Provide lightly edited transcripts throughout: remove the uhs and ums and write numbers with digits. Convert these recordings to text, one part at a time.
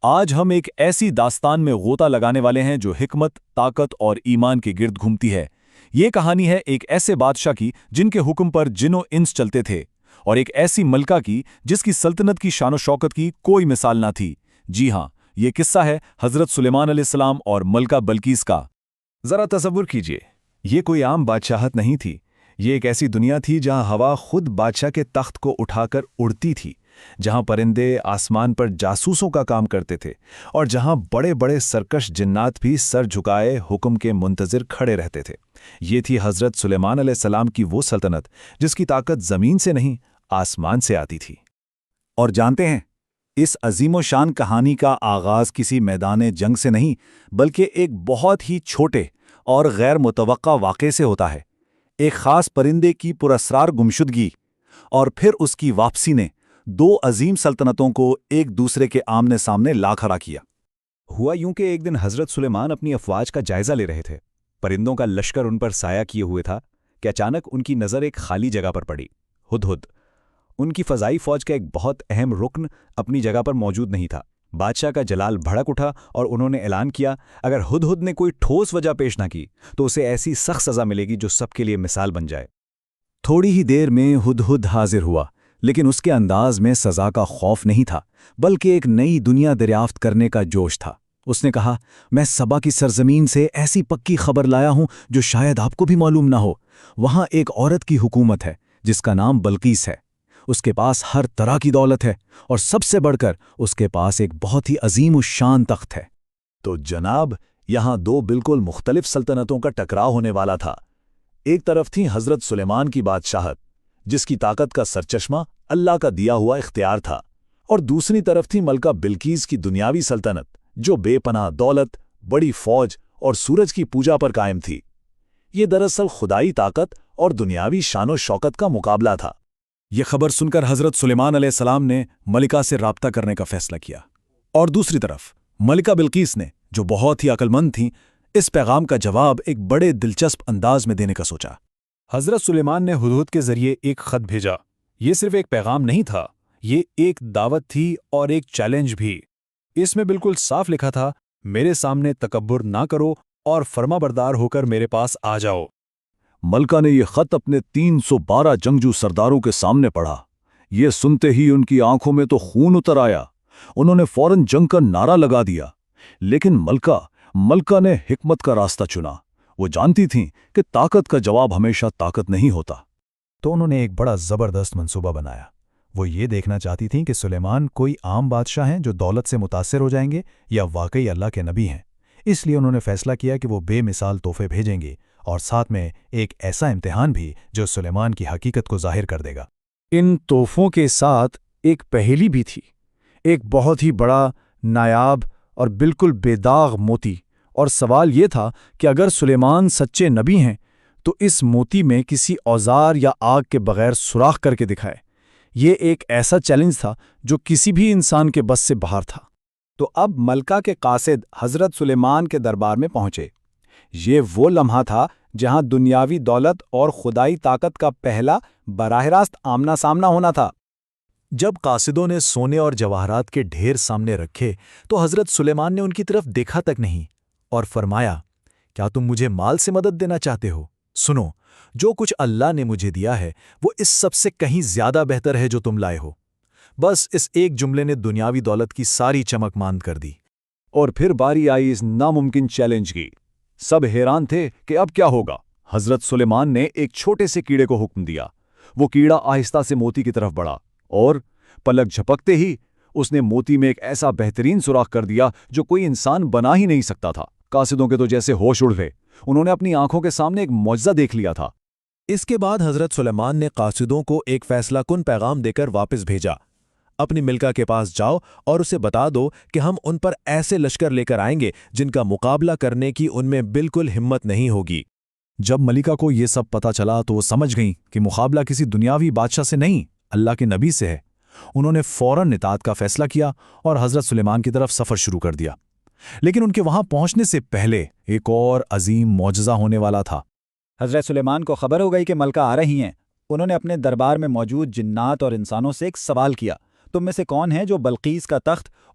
آج ہم ایک ایسی داستان میں غوطہ لگانے والے ہیں جو حکمت، طاقت اور ایمان کے گرد گھومتی ہے۔ یہ کہانی ہے ایک ایسے بادشاہ کی جن کے حکم پر جن و انس چلتے تھے، اور ایک ایسی ملکہ کی جس کی سلطنت کی شان و شوکت کی کوئی مثال نہ تھی۔ جی ہاں، یہ قصہ ہے حضرت سلیمان علیہ السلام اور ملکہ بلقیس کا۔ ذرا تصور کیجئے، یہ کوئی عام بادشاہت نہیں تھی۔ یہ ایک ایسی دنیا تھی جہاں ہوا خود بادشاہ کے تخت کو اٹھا کر اڑتی تھی، جہاں پرندے آسمان پر جاسوسوں کا کام کرتے تھے، اور جہاں بڑے بڑے سرکش جنات بھی سر جھکائے حکم کے منتظر کھڑے رہتے تھے۔ یہ تھی حضرت سلیمان علیہ السلام کی وہ سلطنت جس کی طاقت زمین سے نہیں، آسمان سے آتی تھی۔ اور جانتے ہیں، اس عظیم و شان کہانی کا آغاز کسی میدان جنگ سے نہیں، بلکہ ایک بہت ہی چھوٹے اور غیر متوقع واقعے سے ہوتا ہے۔ ایک خاص پرندے کی پراسرار گمشدگی اور پھر اس کی واپسی نے دو عظیم سلطنتوں کو ایک دوسرے کے آمنے سامنے لا کھڑا کیا۔ ہوا یوں کہ ایک دن حضرت سلیمان اپنی افواج کا جائزہ لے رہے تھے۔ پرندوں کا لشکر ان پر سایہ کیے ہوئے تھا کہ اچانک ان کی نظر ایک خالی جگہ پر پڑی۔ ہدہد، ان کی فضائی فوج کا ایک بہت اہم رکن، اپنی جگہ پر موجود نہیں تھا۔ بادشاہ کا جلال بھڑک اٹھا اور انہوں نے اعلان کیا، اگر ہدہد نے کوئی ٹھوس وجہ پیش نہ کی تو اسے ایسی سخت سزا ملے گی جو سب کے لیے مثال بن جائے۔ تھوڑی ہی دیر میں ہدہد حاضر ہوا، لیکن اس کے انداز میں سزا کا خوف نہیں تھا، بلکہ ایک نئی دنیا دریافت کرنے کا جوش تھا۔ اس نے کہا، میں سبا کی سرزمین سے ایسی پکی خبر لایا ہوں جو شاید آپ کو بھی معلوم نہ ہو۔ وہاں ایک عورت کی حکومت ہے جس کا نام بلقیس ہے۔ اس کے پاس ہر طرح کی دولت ہے، اور سب سے بڑھ کر اس کے پاس ایک بہت ہی عظیم الشان تخت ہے۔ تو جناب، یہاں دو بالکل مختلف سلطنتوں کا ٹکراؤ ہونے والا تھا۔ ایک طرف تھی حضرت سلیمان کی بادشاہت، جس کی طاقت کا سرچشمہ اللہ کا دیا ہوا اختیار تھا، اور دوسری طرف تھی ملکہ بلقیس کی دنیاوی سلطنت، جو بے پناہ دولت، بڑی فوج اور سورج کی پوجا پر قائم تھی۔ یہ دراصل خدائی طاقت اور دنیاوی شان و شوکت کا مقابلہ تھا۔ یہ خبر سن کر حضرت سلیمان علیہ السلام نے ملکہ سے رابطہ کرنے کا فیصلہ کیا، اور دوسری طرف ملکہ بلقیس نے، جو بہت ہی عقل مند تھیں، اس پیغام کا جواب ایک بڑے دلچسپ انداز میں دینے کا سوچا۔ حضرت سلیمان نے ہدہد کے ذریعے ایک خط بھیجا۔ یہ صرف ایک پیغام نہیں تھا، یہ ایک دعوت تھی اور ایک چیلنج بھی۔ اس میں بالکل صاف لکھا تھا، میرے سامنے تکبر نہ کرو اور فرما بردار ہو کر میرے پاس آ جاؤ۔ ملکہ نے یہ خط اپنے 312 جنگجو سرداروں کے سامنے پڑھا۔ یہ سنتے ہی ان کی آنکھوں میں تو خون اتر آیا۔ انہوں نے فوراً جنگ کا نعرہ لگا دیا، لیکن ملکہ نے حکمت کا راستہ چنا۔ وہ جانتی تھیں کہ طاقت کا جواب ہمیشہ طاقت نہیں ہوتا۔ تو انہوں نے ایک بڑا زبردست منصوبہ بنایا۔ وہ یہ دیکھنا چاہتی تھیں کہ سلیمان کوئی عام بادشاہ ہیں جو دولت سے متاثر ہو جائیں گے، یا واقعی اللہ کے نبی ہیں۔ اس لیے انہوں نے فیصلہ کیا کہ وہ بے مثال تحفے بھیجیں گے، اور ساتھ میں ایک ایسا امتحان بھی جو سلیمان کی حقیقت کو ظاہر کر دے گا۔ ان تحفوں کے ساتھ ایک پہیلی بھی تھی، ایک بہت ہی بڑا، نایاب اور بالکل بے داغ موتی، اور سوال یہ تھا کہ اگر سلیمان سچے نبی ہیں تو اس موتی میں کسی اوزار یا آگ کے بغیر سوراخ کر کے دکھائے۔ یہ ایک ایسا چیلنج تھا جو کسی بھی انسان کے بس سے باہر تھا۔ تو اب ملکہ کے قاصد حضرت سلیمان کے دربار میں پہنچے۔ یہ وہ لمحہ تھا جہاں دنیاوی دولت اور خدائی طاقت کا پہلا براہ راست آمنا سامنا ہونا تھا۔ جب قاصدوں نے سونے اور جواہرات کے ڈھیر سامنے رکھے تو حضرت سلیمان نے ان کی طرف دیکھا تک نہیں، اور فرمایا، کیا تم مجھے مال سے مدد دینا چاہتے ہو؟ سنو، جو کچھ اللہ نے مجھے دیا ہے وہ اس سب سے کہیں زیادہ بہتر ہے جو تم لائے ہو۔ بس اس ایک جملے نے دنیاوی دولت کی ساری چمک ماند کر دی۔ اور پھر باری آئی اس ناممکن چیلنج کی۔ سب حیران تھے کہ اب کیا ہوگا۔ حضرت سلیمان نے ایک چھوٹے سے کیڑے کو حکم دیا۔ وہ کیڑا آہستہ سے موتی کی طرف بڑھا، اور پلک جھپکتے ہی اس نے موتی میں ایک ایسا بہترین سوراخ کر دیا جو کوئی انسان بنا ہی نہیں سکتا تھا۔ قاصدوں کے تو جیسے ہوش اڑ گئے۔ انہوں نے اپنی آنکھوں کے سامنے ایک معجزہ دیکھ لیا تھا۔ اس کے بعد حضرت سلیمان نے قاصدوں کو ایک فیصلہ کن پیغام دے کر واپس بھیجا، اپنی ملکہ کے پاس جاؤ اور اسے بتا دو کہ ہم ان پر ایسے لشکر لے کر آئیں گے جن کا مقابلہ کرنے کی ان میں بالکل ہمت نہیں ہوگی۔ جب ملکہ کو یہ سب پتہ چلا تو وہ سمجھ گئیں کہ مقابلہ کسی دنیاوی بادشاہ سے نہیں، اللہ کے نبی سے ہے۔ انہوں نے فوراً اطاعت کا فیصلہ کیا اور حضرت سلیمان کی طرف سفر شروع کر دیا۔ لیکن ان کے وہاں پہنچنے سے پہلے ایک اور عظیم معجزہ ہونے والا تھا۔ حضرت سلیمان کو خبر ہو گئی کہ ملکہ آ رہی ہیں۔ انہوں نے اپنے دربار میں موجود جنات اور انسانوں سے ایک سوال کیا، تم میں سے کون ہے جو بلقیس کا تخت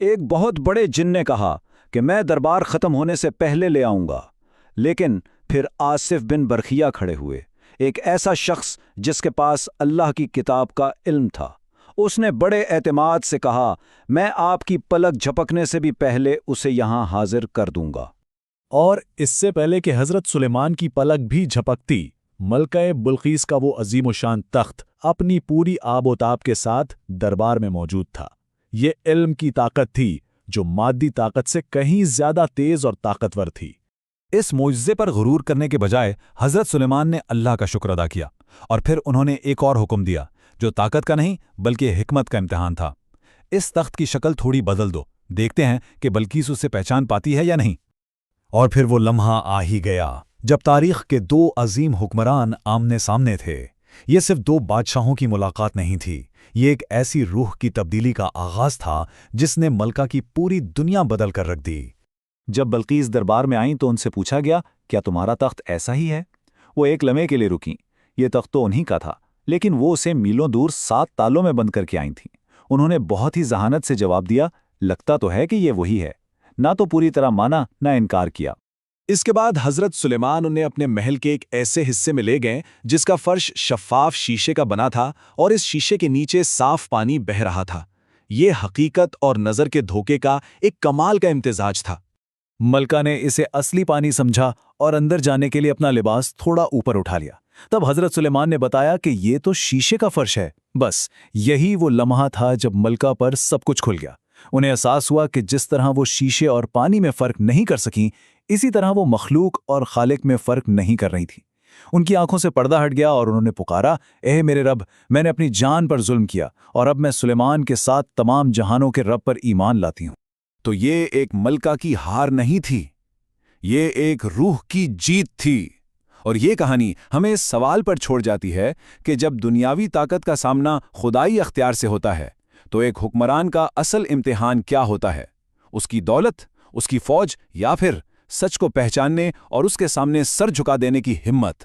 ایک بہت بڑے جن نے کہا کہ میں دربار ختم ہونے سے پہلے لے آؤں گا، لیکن پھر آصف بن برخیہ کھڑے ہوئے، ایک ایسا شخص جس کے پاس اللہ کی کتاب کا علم تھا۔ اس نے بڑے اعتماد سے کہا، میں آپ کی پلک جھپکنے سے بھی پہلے اسے یہاں حاضر کر دوں گا۔ اور اس سے پہلے کہ حضرت سلیمان کی پلک بھی جھپکتی، ملکہ بلقیس کا وہ عظیم و شان تخت اپنی پوری آب و تاب کے ساتھ دربار میں موجود تھا۔ یہ علم کی طاقت تھی جو مادی طاقت سے کہیں زیادہ تیز اور طاقتور تھی۔ اس معجزے پر غرور کرنے کے بجائے حضرت سلیمان نے اللہ کا شکر ادا کیا، اور پھر انہوں نے ایک اور حکم دیا جو طاقت کا نہیں بلکہ حکمت کا امتحان تھا۔ اس تخت کی شکل تھوڑی بدل دو، دیکھتے ہیں کہ بلقیس اسے پہچان پاتی ہے یا نہیں۔ اور پھر وہ لمحہ آ ہی گیا جب تاریخ کے دو عظیم حکمران آمنے سامنے تھے۔ یہ صرف دو بادشاہوں کی ملاقات نہیں تھی، یہ ایک ایسی روح کی تبدیلی کا آغاز تھا جس نے ملکہ کی پوری دنیا بدل کر رکھ دی۔ جب بلقیس دربار میں آئیں تو ان سے پوچھا گیا، کیا تمہارا تخت ایسا ہی ہے؟ وہ ایک لمحے کے لیے رکیں۔ یہ تخت تو انہی کا تھا، لیکن وہ اسے میلوں دور 7 تالوں میں بند کر کے آئی تھیں۔ انہوں نے بہت ہی ذہانت سے جواب دیا، لگتا تو ہے کہ یہ وہی ہے، نہ تو پوری طرح مانا نہ انکار کیا۔ اس کے بعد حضرت سلیمان انہیں اپنے محل کے ایک ایسے حصے میں لے گئے جس کا فرش شفاف شیشے کا بنا تھا اور اس شیشے کے نیچے صاف پانی بہہ رہا تھا۔ یہ حقیقت اور نظر کے دھوکے کا ایک کمال کا امتزاج تھا۔ ملکہ نے اسے اصلی پانی سمجھا اور اندر جانے کے لیے اپنا لباس تھوڑا اوپر اٹھا لیا۔ تب حضرت سلیمان نے بتایا کہ یہ تو شیشے کا فرش ہے۔ بس یہی وہ لمحہ تھا جب ملکہ پر سب کچھ کھل گیا۔ انہیں احساس ہوا کہ جس طرح وہ شیشے اور پانی میں فرق نہیں کر سکیں، اسی طرح وہ مخلوق اور خالق میں فرق نہیں کر رہی تھی۔ ان کی آنکھوں سے پردہ ہٹ گیا اور انہوں نے پکارا، اے میرے رب، میں نے اپنی جان پر ظلم کیا اور اب میں سلیمان کے ساتھ تمام جہانوں کے رب پر ایمان لاتی ہوں۔ تو یہ ایک ملکہ کی ہار نہیں تھی، یہ ایک روح کی جیت تھی۔ اور یہ کہانی ہمیں اس سوال پر چھوڑ جاتی ہے کہ جب دنیاوی طاقت کا سامنا خدائی اختیار سے ہوتا ہے تو ایک حکمران کا اصل امتحان کیا ہوتا ہے؟ اس کی دولت، اس کی فوج، یا پھر سچ کو پہچاننے اور اس کے سامنے سر جھکا دینے کی ہمت؟